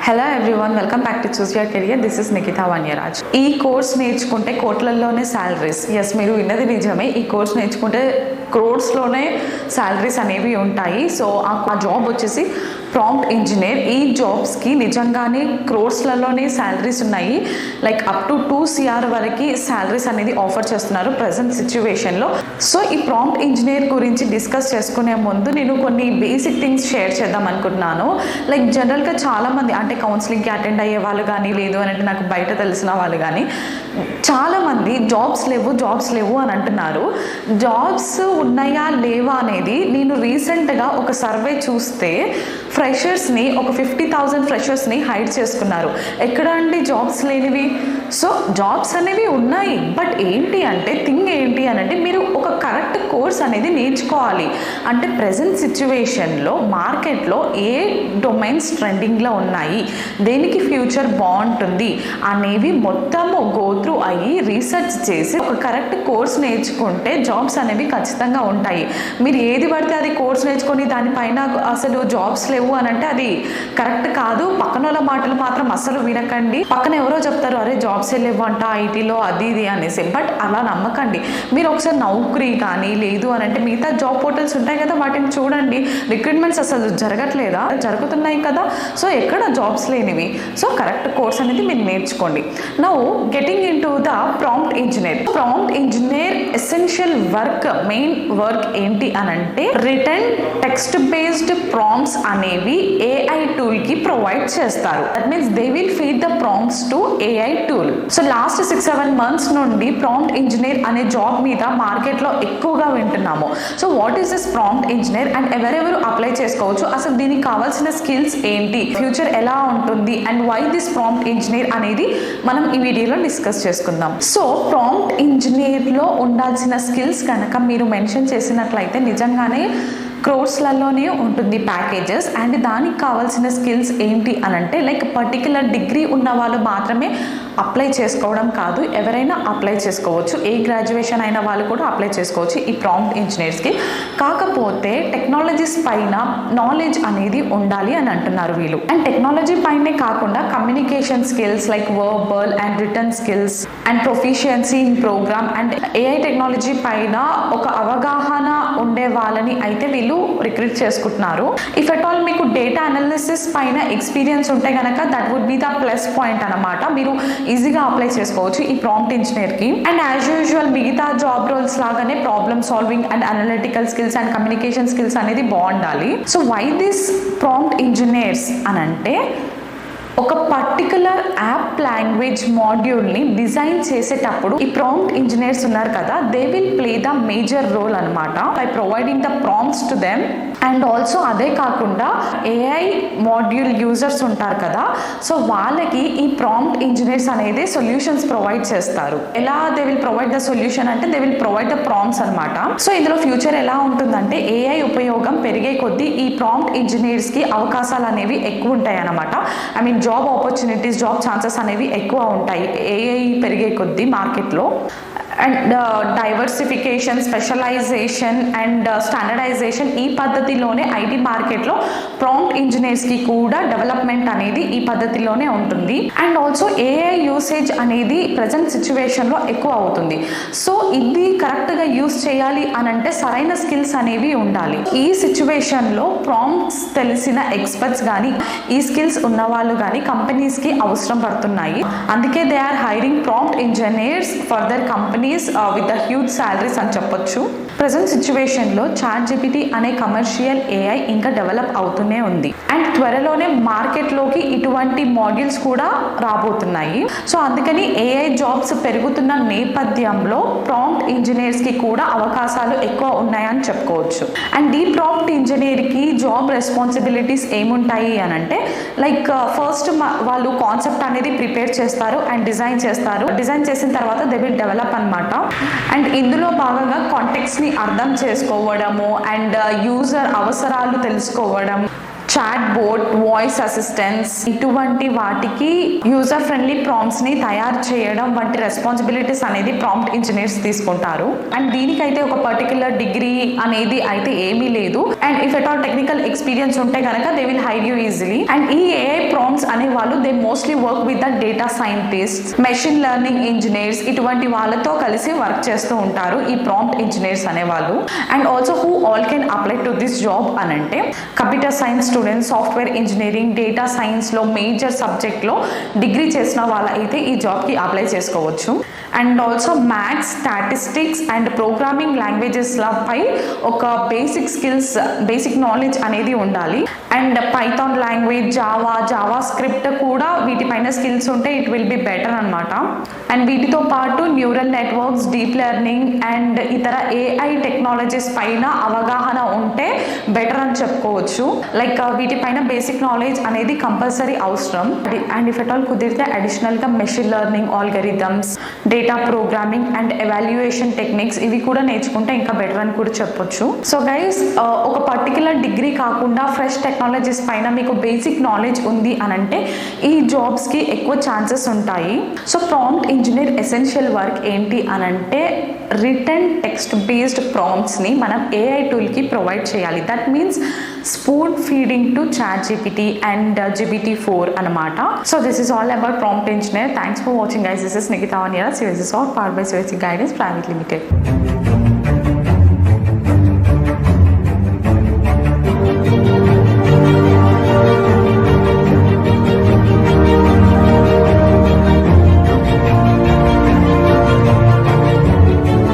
Hello everyone, welcome back to choose your career. This is Nikhita Vanyaraj. ఈ course నేర్చుకుంటే కోట్లలోనే salaries. Yes, మీరు విన్నది నిజమే. ఈ కోర్స్ నేర్చుకుంటే క్రోడ్స్లోనే శాలరీస్ అనేవి ఉంటాయి. సో ఆ జాబ్ వచ్చేసి ప్రాంప్ట్ ఇంజనీర్. ఈ జాబ్స్కి నిజంగానే క్రోడ్స్లలోనే శాలరీస్ ఉన్నాయి. లైక్ అప్ టు 2 CR వరకు శాలరీస్ అనేది ఆఫర్ చేస్తున్నారు ప్రజెంట్ సిచ్యువేషన్లో. సో ఈ ప్రాంప్ట్ ఇంజనీర్ గురించి డిస్కస్ చేసుకునే ముందు నేను కొన్ని బేసిక్ థింగ్స్ షేర్ చేద్దాం అనుకుంటున్నాను. లైక్ జనరల్గా చాలామంది అంటే కౌన్సిలింగ్కి అటెండ్ అయ్యే వాళ్ళు కానీ, లేదు అని అంటే నాకు బయట తెలిసిన వాళ్ళు కానీ చాలామంది జాబ్స్ లేవు అని అంటున్నారు. జాబ్స్ ఉన్నాయా లేవా అనేది నేను రీసెంట్గా ఒక సర్వే చూస్తే ఫ్రెషర్స్ని, ఒక 50,000 ఫ్రెషర్స్ని హైర్ చేసుకున్నారు. ఎక్కడ అండి జాబ్స్ లేనివి? సో జాబ్స్ అనేవి ఉన్నాయి, బట్ ఏంటి అంటే థింగ్ ఏంటి అని అంటే మీరు ఒక కరెక్ట్ కోర్స్ అనేది నేర్చుకోవాలి. అంటే ప్రజెంట్ సిచ్యువేషన్లో మార్కెట్లో ఏ డొమైన్స్ ట్రెండింగ్లో ఉన్నాయి, దేనికి ఫ్యూచర్ బాగుంటుంది అనేవి మొత్తము గోత్రూ అయ్యి రీసెర్చ్ చేసి ఒక కరెక్ట్ కోర్స్ నేర్చుకుంటే జాబ్స్ అనేవి ఖచ్చితంగా ఉంటాయి. మీరు ఏది పడితే అది కోర్స్ నేర్చుకొని దానిపైన అసలు జాబ్స్ లేవు అని అంటే అది కరెక్ట్ కాదు. పక్కన వాళ్ళ మాటలు మాత్రం అసలు వినకండి. పక్కన ఎవరో చెప్తారు, అరే జాబ్స్ లేవు అంట ఐటీలో అది ఇది అనేసి, బట్ అలా నమ్మకండి. మీరు ఒకసారి నౌకరీ కానీ, లేదు అని అంటే మిగతా జాబ్ పోర్టల్స్ ఉంటాయి కదా, వాటిని చూడండి. రిక్రూట్మెంట్స్ అసలు జరగట్లేదా? జరుగుతున్నాయి కదా. సో ఎక్కడ జాబ్స్ లేనివి? సో కరెక్ట్ కోర్స్ అనేది మీరు నేర్చుకోండి. Now getting into the prompt engineer. Prompt engineer essential work, main work ఏంటి అని అంటే రిటర్న్ టెక్స్ట్ బేస్డ్ ప్రాంప్ట్స్ అనేవి AI టూల్ కి ప్రొవైడ్ చేస్తారు. That means they will feed the prompts to AI tool. So last 6-7 months నుండి prompt engineer అనే job మీద మార్కెట్లో ఎక్కువగా వింటున్నాము. So what is this prompt engineer and ఎవరెవరు అప్లై చేసుకోవచ్చు, అసలు దీనికి కావాల్సిన స్కిల్స్ ఏంటి, ఫ్యూచర్ ఎలా ఉంటుంది and why this prompt engineer అనేది మనం ఈ వీడియోలో డిస్కస్ చేసుకుందాం. సో ప్రాంప్ట్ ఇంజనీర్లో ఉండాల్సిన స్కిల్స్ కనుక మీరు మెన్షన్ చేసినట్లయితే నిజంగానే క్రోర్స్లలోనే ఉంటుంది ప్యాకేజెస్. అండ్ దానికి కావాల్సిన స్కిల్స్ ఏంటి అని అంటే లైక్ పర్టికులర్ డిగ్రీ ఉన్న వాళ్ళు మాత్రమే అప్లై చేసుకోవడం కాదు, ఎవరైనా అప్లై చేసుకోవచ్చు. ఏ గ్రాడ్యుయేషన్ అయిన వాళ్ళు కూడా అప్లై చేసుకోవచ్చు ఈ ప్రాంప్ట్ ఇంజనీర్స్కి. కాకపోతే టెక్నాలజీస్ పైన నాలెడ్జ్ అనేది ఉండాలి అని అంటున్నారు వీళ్ళు. అండ్ టెక్నాలజీ పైనే కాకుండా communication skills like verbal and written skills and proficiency in program and AI technology పైన ఒక అవగాహన ఉండే వాళ్ళని అయితే వీళ్ళు రిక్రూట్ చేసుకుంటున్నారు. ఇఫ్ ఎట్ ఆల్ మీకు డేటా అనాలిసిస్ పైన ఎక్స్పీరియన్స్ ఉంటే కనుక that would be the plus point అనమాట. మీరు ఈజీగా అప్లై చేసుకోవచ్చు ఈ ప్రాంప్ట్ ఇంజనీర్కి. అండ్ యాజ్ యూజువల్ మిగతా జాబ్ రోల్స్ లాగానే problem solving and analytical skills and communication skills అనేది బాగుండాలి. So why this prompt engineers అని అంటే ఒక పర్టికులర్ యాప్ లాంగ్వేజ్ మాడ్యూల్ని డిజైన్ చేసేటప్పుడు ఈ ప్రాంప్ట్ ఇంజనీర్స్ ఉన్నారు కదా, they will play the major role అనమాట by providing the prompts to them. And also అదే కాకుండా AI మాడ్యూల్ యూజర్స్ ఉంటారు కదా, సో వాళ్ళకి ఈ ప్రాంప్ట్ ఇంజనీర్స్ అనేది సొల్యూషన్స్ ప్రొవైడ్ చేస్తారు. ఎలా they will provide the solution అంటే they will provide the prompts అనమాట. సో ఇందులో ఫ్యూచర్ ఎలా ఉంటుందంటే AI ఉపయోగం పెరిగే కొద్దీ ఈ ప్రాంప్ట్ ఇంజనీర్స్కి అవకాశాలు అనేవి ఎక్కువ ఉంటాయి అనమాట. I mean job opportunities, job chances అనేవి ఎక్కువ ఉంటాయి AI పెరిగే కొద్దీ మార్కెట్లో. And diversification, specialisation and standardisation ఈ పద్ధతిలోనే ఐటీ మార్కెట్లో ప్రాంప్ట్ ఇంజనీర్స్కి కూడా డెవలప్మెంట్ అనేది ఈ పద్ధతిలోనే ఉంటుంది. అండ్ ఆల్సో AI యూసేజ్ అనేది ప్రజెంట్ సిచ్యువేషన్లో ఎక్కువ అవుతుంది. సో ఇది కరెక్ట్గా యూస్ చేయాలి అని అంటే సరైన స్కిల్స్ అనేవి ఉండాలి. ఈ సిచ్యువేషన్లో ప్రాంప్ట్స్ తెలిసిన ఎక్స్పర్ట్స్ కానీ, ఈ స్కిల్స్ ఉన్నవాళ్ళు కానీ కంపెనీస్కి అవసరం పడుతున్నాయి. అందుకే they are hiring prompt engineers for their company with the huge salaries అని చెప్పొచ్చు. ప్రజెంట్ సిచ్యువేషన్లో ChatGPT అనే కమర్షియల్ AI ఇంకా డెవలప్ అవుతూనే ఉంది. అండ్ త్వరలోనే మార్కెట్లోకి ఇటువంటి మాడ్యూల్స్ కూడా రాబోతున్నాయి. సో అందుకని AI జాబ్స్ పెరుగుతున్న నేపథ్యంలో ప్రాంప్ట్ ఇంజనీర్స్కి కూడా అవకాశాలు ఎక్కువ ఉన్నాయని చెప్పుకోవచ్చు. అండ్ ఈ ప్రాంప్ట్ ఇంజనీర్కి జాబ్ రెస్పాన్సిబిలిటీస్ ఏముంటాయి అని అంటే లైక్ ఫస్ట్ వాళ్ళు కాన్సెప్ట్ అనేది ప్రిపేర్ చేస్తారు అండ్ డిజైన్ చేస్తారు. డిజైన్ చేసిన తర్వాత దే విల్ డెవలప్ అనమాట. అండ్ ఇందులో భాగంగా కాంటెక్స్ట్ని అర్థం చేసుకోవడము అండ్ యూజర్ అవసరాలు తెలుసుకోవడం, చాట్ బోట్, వాయిస్ అసిస్టెన్స్ ఇటువంటి వాటికి యూజర్ ఫ్రెండ్లీ ప్రాంప్ట్స్ ని తయారు చేయడం వంటి రెస్పాన్సిబిలిటీస్ అనేది ప్రాంప్ట్ ఇంజనీర్స్ తీసుకుంటారు. అండ్ దీనికైతే ఒక పర్టికులర్ డిగ్రీ అనేది అయితే ఏమీ లేదు. And if at all technical experience ఉంటే కనుక they will hire you easily. And ఈ ఏఐ ప్రాంప్ట్స్ అనే వాళ్ళు they mostly work with the data scientist, machine learning engineers ఇటువంటి వాళ్ళతో కలిసి వర్క్ చేస్తూ ఉంటారు ఈ ప్రాంప్ట్ ఇంజనీర్స్ అనేవాళ్ళు. And also who all can apply to this job అని అంటే computer science students, software engineering, data సైన్స్లో మేజర్ సబ్జెక్ట్లో డిగ్రీ చేసిన వాళ్ళు అయితే ఈ జాబ్కి అప్లై చేసుకోవచ్చు. And also maths, statistics and programming లాంగ్వేజెస్లపై ఒక బేసిక్ స్కిల్స్, బేసిక్ నాలెడ్జ్ అనేది ఉండాలి. And python language, JavaScript కూడా వీటిపైన స్కిల్స్ ఉంటే ఇట్ విల్ బి బెటర్ అనమాట. అండ్ వీటితో పాటు neural networks, deep learning and ఇతర ఏఐ టెక్నాలజీస్ పైన అవగాహన ఉంటే బెటర్ అని చెప్పుకోవచ్చు. లైక్ వీటిపైన బేసిక్ నాలెడ్జ్ అనేది కంపల్సరీ అవసరం. అండ్ ఇఫ్ ఎట్ ఆల్ కుదిరితే అడిషనల్గా machine learning, algorithms, data programming and evaluation techniques ఇవి కూడా నేర్చుకుంటే ఇంకా బెటర్ అని కూడా చెప్పొచ్చు. సో గైస్, ఒక పర్టికులర్ డిగ్రీ కాకుండా ఫ్రెష్ టెక్నాలజీస్ పైన మీకు బేసిక్ నాలెడ్జ్ ఉంది అని అంటే ఈ జాబ్స్కి ఎక్కువ ఛాన్సెస్ ఉంటాయి. So prompt engineer essential work ఏంటి అని అంటే రిటర్న్ టెక్స్ట్ బేస్డ్ ప్రాంప్ట్స్ని మనం ఏఐ టూల్కి ప్రొవైడ్ చేయాలి. That means spoon feeding to ChatGPT and GPT-4 అనమాట. So this is all about prompt engineer. Thanks for watching guys. This is Nikhita one year, CVC Soft, powered by CVC Guidance Private Limited.